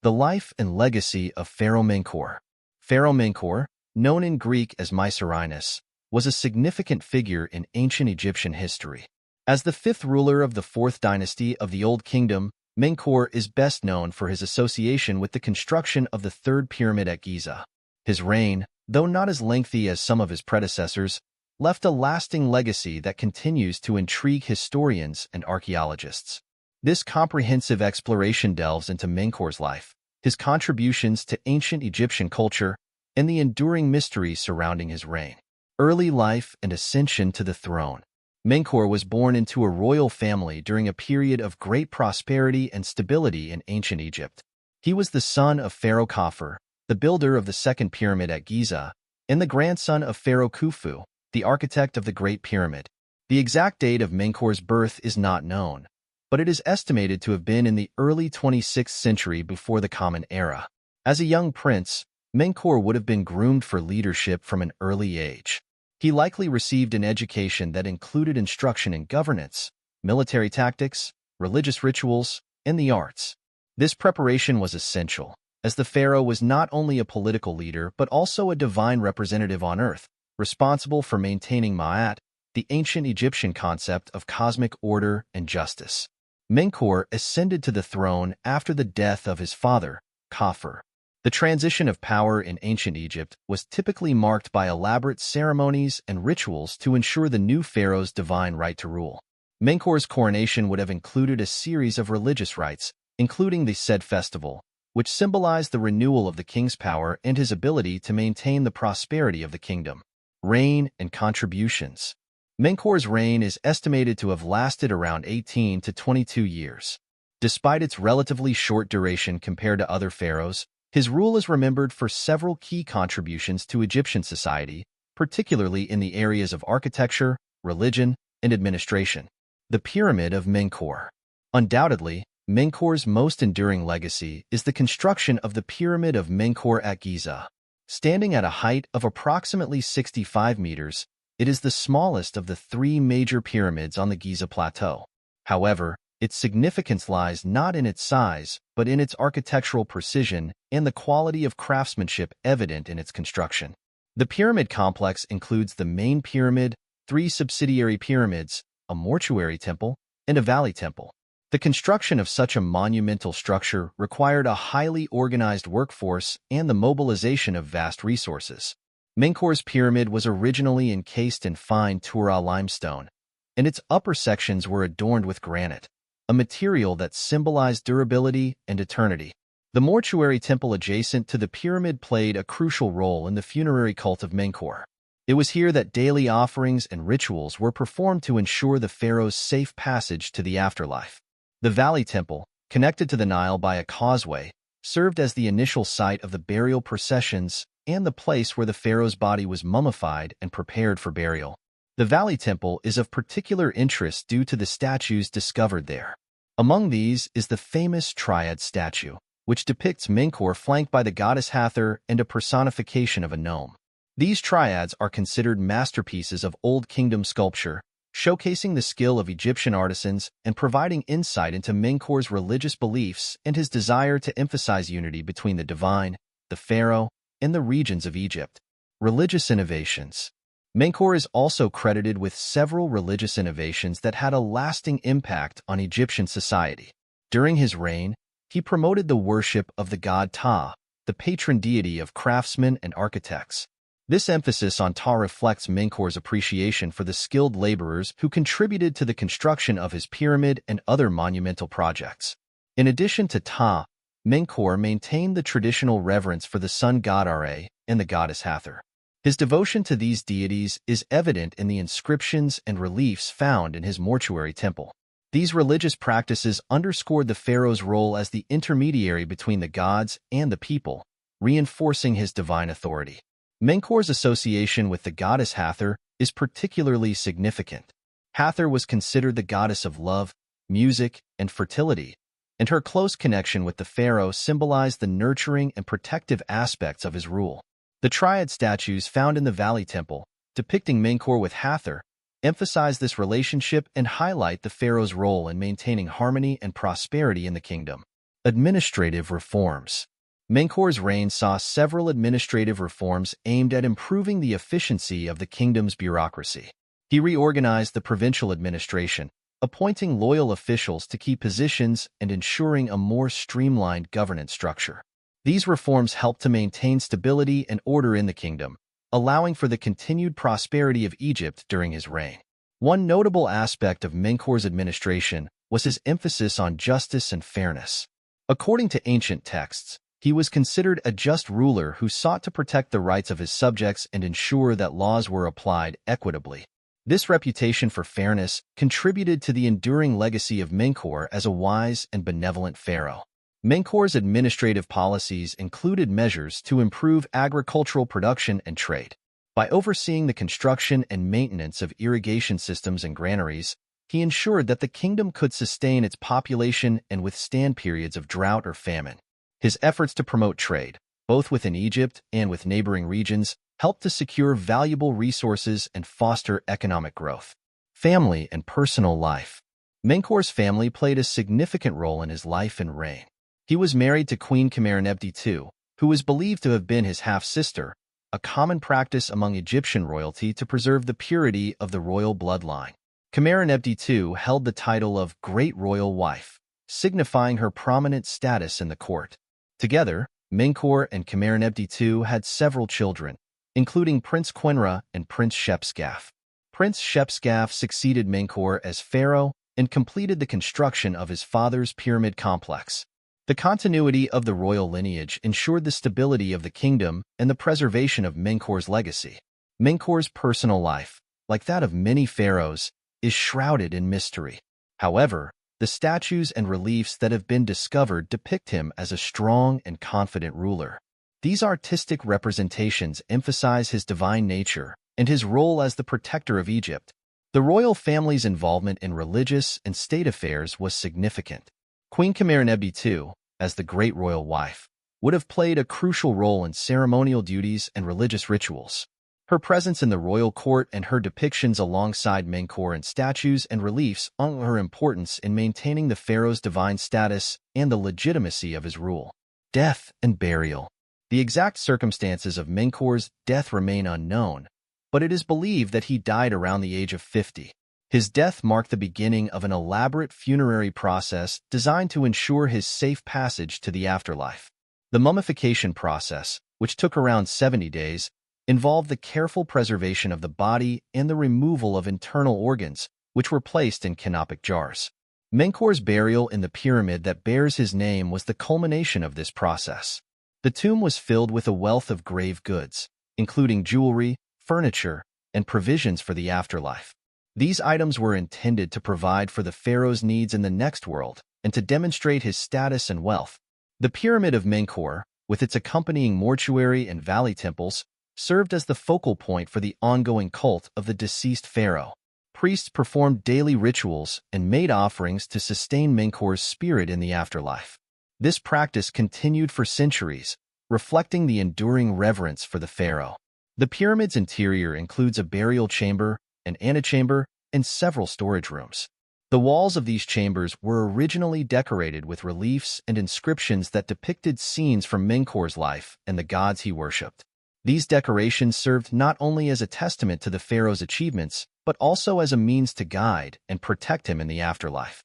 The life and legacy of Pharaoh Menkaure. Pharaoh Menkaure, known in Greek as Mycerinus, was a significant figure in ancient Egyptian history. As the fifth ruler of the fourth dynasty of the Old Kingdom, Menkaure is best known for his association with the construction of the third pyramid at Giza. His reign, though not as lengthy as some of his predecessors, left a lasting legacy that continues to intrigue historians and archaeologists. This comprehensive exploration delves into Menkaure's life, his contributions to ancient Egyptian culture, and the enduring mysteries surrounding his reign. Early life and ascension to the throne. Menkaure was born into a royal family during a period of great prosperity and stability in ancient Egypt. He was the son of Pharaoh Khafre, the builder of the second pyramid at Giza, and the grandson of Pharaoh Khufu, the architect of the Great Pyramid. The exact date of Menkaure's birth is not known, but it is estimated to have been in the early 26th century before the Common Era. As a young prince, Menkaure would have been groomed for leadership from an early age. He likely received an education that included instruction in governance, military tactics, religious rituals, and the arts. This preparation was essential, as the pharaoh was not only a political leader but also a divine representative on earth, responsible for maintaining Ma'at, the ancient Egyptian concept of cosmic order and justice. Menkaure ascended to the throne after the death of his father, Khafre. The transition of power in ancient Egypt was typically marked by elaborate ceremonies and rituals to ensure the new pharaoh's divine right to rule. Menkaure's coronation would have included a series of religious rites, including the Sed festival, which symbolized the renewal of the king's power and his ability to maintain the prosperity of the kingdom. Reign and contributions. Menkaure's reign is estimated to have lasted around 18 to 22 years. Despite its relatively short duration compared to other pharaohs, his rule is remembered for several key contributions to Egyptian society, particularly in the areas of architecture, religion, and administration. The Pyramid of Menkaure. Undoubtedly, Menkaure's most enduring legacy is the construction of the Pyramid of Menkaure at Giza. Standing at a height of approximately 65 meters, it is the smallest of the three major pyramids on the Giza Plateau. However, its significance lies not in its size, but in its architectural precision and the quality of craftsmanship evident in its construction. The pyramid complex includes the main pyramid, three subsidiary pyramids, a mortuary temple, and a valley temple. The construction of such a monumental structure required a highly organized workforce and the mobilization of vast resources. Menkaure's pyramid was originally encased in fine Tura limestone, and its upper sections were adorned with granite, a material that symbolized durability and eternity. The mortuary temple adjacent to the pyramid played a crucial role in the funerary cult of Menkaure. It was here that daily offerings and rituals were performed to ensure the pharaoh's safe passage to the afterlife. The Valley Temple, connected to the Nile by a causeway, served as the initial site of the burial processions and the place where the pharaoh's body was mummified and prepared for burial. The Valley Temple is of particular interest due to the statues discovered there. Among these is the famous Triad statue, which depicts Menkaure flanked by the goddess Hathor and a personification of a gnome. These triads are considered masterpieces of Old Kingdom sculpture, showcasing the skill of Egyptian artisans and providing insight into Menkaure's religious beliefs and his desire to emphasize unity between the divine, the pharaoh, and the regions of Egypt. Religious innovations. Menkaure is also credited with several religious innovations that had a lasting impact on Egyptian society. During his reign, he promoted the worship of the god Ptah, the patron deity of craftsmen and architects. This emphasis on Ptah reflects Menkaure's appreciation for the skilled laborers who contributed to the construction of his pyramid and other monumental projects. In addition to Ptah, Menkaure maintained the traditional reverence for the sun god Ra and the goddess Hathor. His devotion to these deities is evident in the inscriptions and reliefs found in his mortuary temple. These religious practices underscored the pharaoh's role as the intermediary between the gods and the people, reinforcing his divine authority. Menkaure's association with the goddess Hathor is particularly significant. Hathor was considered the goddess of love, music, and fertility, and her close connection with the pharaoh symbolized the nurturing and protective aspects of his rule. The Triad statues found in the Valley Temple, depicting Menkaure with Hathor, emphasize this relationship and highlight the pharaoh's role in maintaining harmony and prosperity in the kingdom. Administrative reforms. Menkaure's reign saw several administrative reforms aimed at improving the efficiency of the kingdom's bureaucracy. He reorganized the provincial administration, appointing loyal officials to key positions and ensuring a more streamlined governance structure. These reforms helped to maintain stability and order in the kingdom, allowing for the continued prosperity of Egypt during his reign. One notable aspect of Menkaure's administration was his emphasis on justice and fairness. According to ancient texts, he was considered a just ruler who sought to protect the rights of his subjects and ensure that laws were applied equitably. This reputation for fairness contributed to the enduring legacy of Menkaure as a wise and benevolent pharaoh. Menkaure's administrative policies included measures to improve agricultural production and trade. By overseeing the construction and maintenance of irrigation systems and granaries, he ensured that the kingdom could sustain its population and withstand periods of drought or famine. His efforts to promote trade, both within Egypt and with neighboring regions, helped to secure valuable resources and foster economic growth. Family and personal life. Menkaure's family played a significant role in his life and reign. He was married to Queen Khmerennebdi II, who is believed to have been his half-sister, a common practice among Egyptian royalty to preserve the purity of the royal bloodline. Khmerennebdi II held the title of Great Royal Wife, signifying her prominent status in the court. Together, Menkaure and Khmerennebdi II had several children, including Prince Quenra and Prince Shepsgaf. Prince Shepsgaf succeeded Menkaure as pharaoh and completed the construction of his father's pyramid complex. The continuity of the royal lineage ensured the stability of the kingdom and the preservation of Menkaure's legacy. Menkaure's personal life, like that of many pharaohs, is shrouded in mystery. However, the statues and reliefs that have been discovered depict him as a strong and confident ruler. These artistic representations emphasize his divine nature and his role as the protector of Egypt. The royal family's involvement in religious and state affairs was significant. Queen Khmerennebdi II, as the great royal wife, would have played a crucial role in ceremonial duties and religious rituals. Her presence in the royal court and her depictions alongside Menkaure in statues and reliefs honor her importance in maintaining the pharaoh's divine status and the legitimacy of his rule. Death and burial. The exact circumstances of Menkaure's death remain unknown, but it is believed that he died around the age of 50. His death marked the beginning of an elaborate funerary process designed to ensure his safe passage to the afterlife. The mummification process, which took around 70 days, involved the careful preservation of the body and the removal of internal organs, which were placed in canopic jars. Menkaure's burial in the pyramid that bears his name was the culmination of this process. The tomb was filled with a wealth of grave goods, including jewelry, furniture, and provisions for the afterlife. These items were intended to provide for the pharaoh's needs in the next world and to demonstrate his status and wealth. The Pyramid of Menkaure, with its accompanying mortuary and valley temples, served as the focal point for the ongoing cult of the deceased pharaoh. Priests performed daily rituals and made offerings to sustain Menkaure's spirit in the afterlife. This practice continued for centuries, reflecting the enduring reverence for the pharaoh. The pyramid's interior includes a burial chamber, an antechamber, and several storage rooms. The walls of these chambers were originally decorated with reliefs and inscriptions that depicted scenes from Menkaure's life and the gods he worshipped. These decorations served not only as a testament to the pharaoh's achievements, but also as a means to guide and protect him in the afterlife.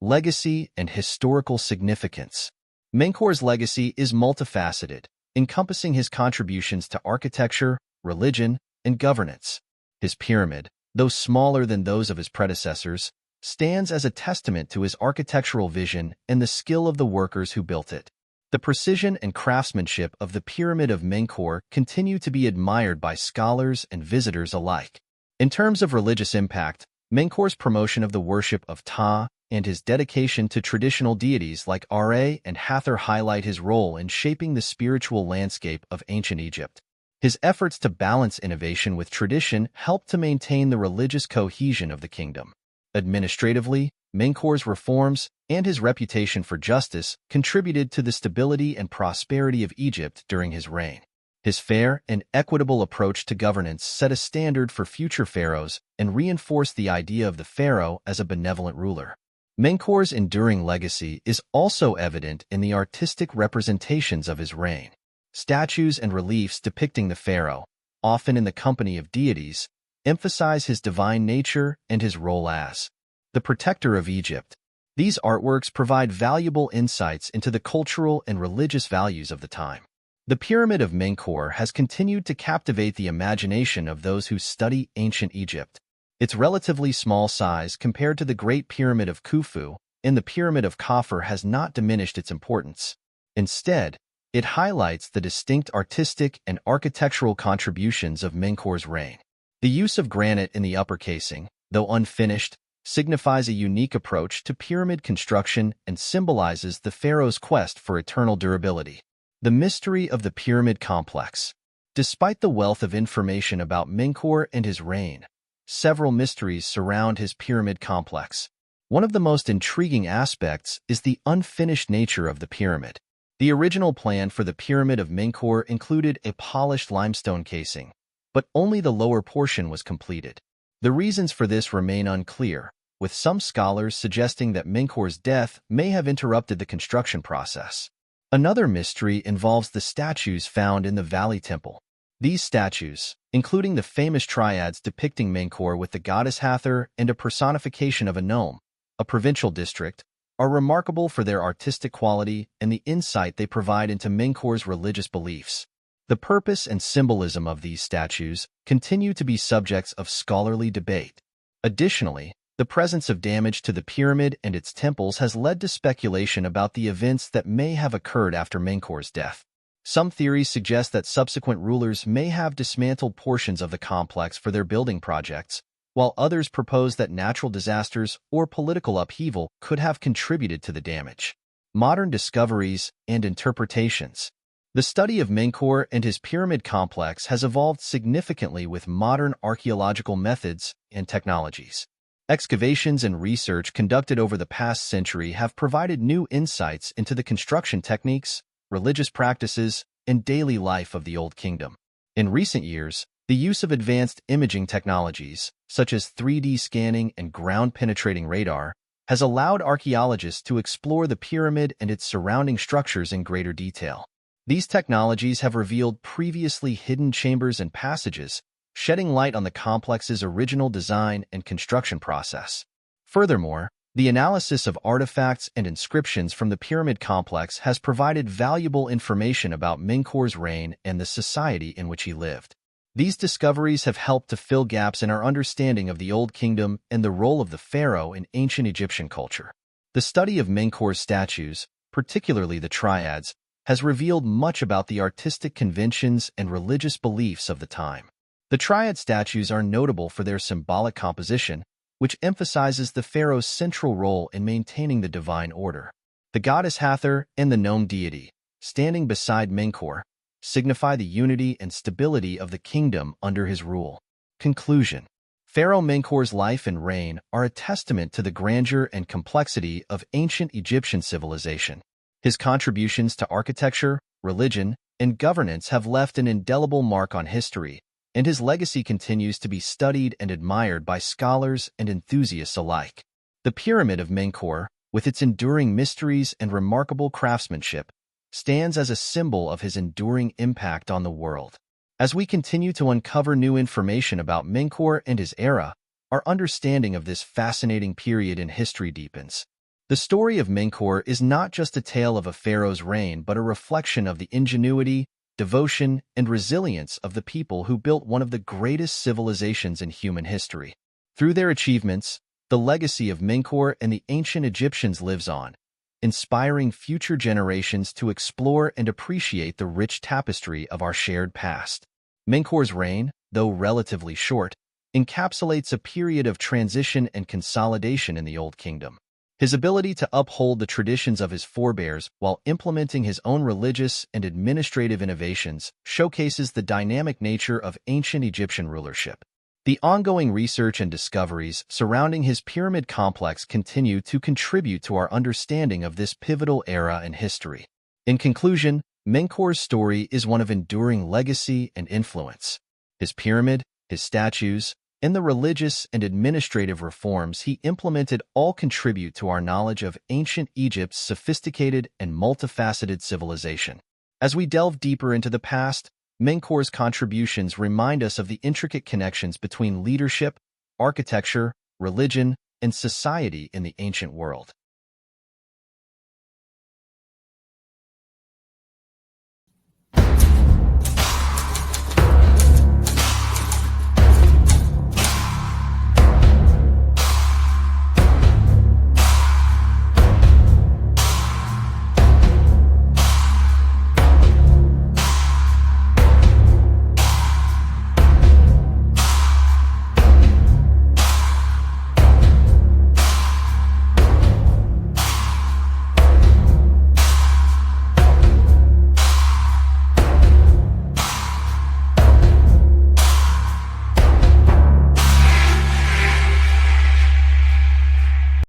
Legacy and historical significance. Menkaure's legacy is multifaceted, encompassing his contributions to architecture, religion, and governance. His pyramid, though smaller than those of his predecessors, stands as a testament to his architectural vision and the skill of the workers who built it. The precision and craftsmanship of the Pyramid of Menkaure continue to be admired by scholars and visitors alike. In terms of religious impact, Menkaure's promotion of the worship of Ptah and his dedication to traditional deities like Ra and Hathor highlight his role in shaping the spiritual landscape of ancient Egypt. His efforts to balance innovation with tradition helped to maintain the religious cohesion of the kingdom. Administratively, Menkaure's reforms and his reputation for justice contributed to the stability and prosperity of Egypt during his reign. His fair and equitable approach to governance set a standard for future pharaohs and reinforced the idea of the pharaoh as a benevolent ruler. Menkaore's enduring legacy is also evident in the artistic representations of his reign. Statues and reliefs depicting the pharaoh, often in the company of deities, emphasize his divine nature and his role as the protector of Egypt. These artworks provide valuable insights into the cultural and religious values of the time. The Pyramid of Menkaure has continued to captivate the imagination of those who study ancient Egypt. Its relatively small size compared to the Great Pyramid of Khufu and the Pyramid of Khafre has not diminished its importance. Instead, it highlights the distinct artistic and architectural contributions of Menkaure's reign. The use of granite in the upper casing, though unfinished, signifies a unique approach to pyramid construction and symbolizes the pharaoh's quest for eternal durability. The mystery of the pyramid complex. Despite the wealth of information about Menkaure and his reign, several mysteries surround his pyramid complex. One of the most intriguing aspects is the unfinished nature of the pyramid. The original plan for the Pyramid of Menkaure included a polished limestone casing, but only the lower portion was completed. The reasons for this remain unclear, with some scholars suggesting that Menkaure's death may have interrupted the construction process. Another mystery involves the statues found in the Valley Temple. These statues, including the famous triads depicting Menkaure with the goddess Hathor and a personification of a nome, a provincial district, are remarkable for their artistic quality and the insight they provide into Menkaure's religious beliefs. The purpose and symbolism of these statues continue to be subjects of scholarly debate. Additionally, the presence of damage to the pyramid and its temples has led to speculation about the events that may have occurred after Menkaure's death. Some theories suggest that subsequent rulers may have dismantled portions of the complex for their building projects, while others propose that natural disasters or political upheaval could have contributed to the damage. Modern discoveries and interpretations. The study of Menkaure and his pyramid complex has evolved significantly with modern archaeological methods and technologies. Excavations and research conducted over the past century have provided new insights into the construction techniques, religious practices, and daily life of the Old Kingdom. In recent years, the use of advanced imaging technologies, such as 3D scanning and ground-penetrating radar, has allowed archaeologists to explore the pyramid and its surrounding structures in greater detail. These technologies have revealed previously hidden chambers and passages, shedding light on the complex's original design and construction process. Furthermore, the analysis of artifacts and inscriptions from the pyramid complex has provided valuable information about Menkaure's reign and the society in which he lived. These discoveries have helped to fill gaps in our understanding of the Old Kingdom and the role of the pharaoh in ancient Egyptian culture. The study of Menkaure's statues, particularly the triads, has revealed much about the artistic conventions and religious beliefs of the time. The triad statues are notable for their symbolic composition, which emphasizes the pharaoh's central role in maintaining the divine order. The goddess Hathor and the nome deity, standing beside Menkaure, signify the unity and stability of the kingdom under his rule. Conclusion. Pharaoh Menkaure's life and reign are a testament to the grandeur and complexity of ancient Egyptian civilization. His contributions to architecture, religion, and governance have left an indelible mark on history, and his legacy continues to be studied and admired by scholars and enthusiasts alike. The Pyramid of Menkaure, with its enduring mysteries and remarkable craftsmanship, stands as a symbol of his enduring impact on the world. As we continue to uncover new information about Menkaure and his era, our understanding of this fascinating period in history deepens. The story of Menkaure is not just a tale of a pharaoh's reign, but a reflection of the ingenuity, devotion, and resilience of the people who built one of the greatest civilizations in human history. Through their achievements, the legacy of Menkaure and the ancient Egyptians lives on, inspiring future generations to explore and appreciate the rich tapestry of our shared past. Menkaure's reign, though relatively short, encapsulates a period of transition and consolidation in the Old Kingdom. His ability to uphold the traditions of his forebears while implementing his own religious and administrative innovations showcases the dynamic nature of ancient Egyptian rulership. The ongoing research and discoveries surrounding his pyramid complex continue to contribute to our understanding of this pivotal era in history. In conclusion, Menkaure's story is one of enduring legacy and influence. His pyramid, his statues, In the religious and administrative reforms he implemented all contribute to our knowledge of ancient Egypt's sophisticated and multifaceted civilization. As we delve deeper into the past, Menkaure's contributions remind us of the intricate connections between leadership, architecture, religion, and society in the ancient world.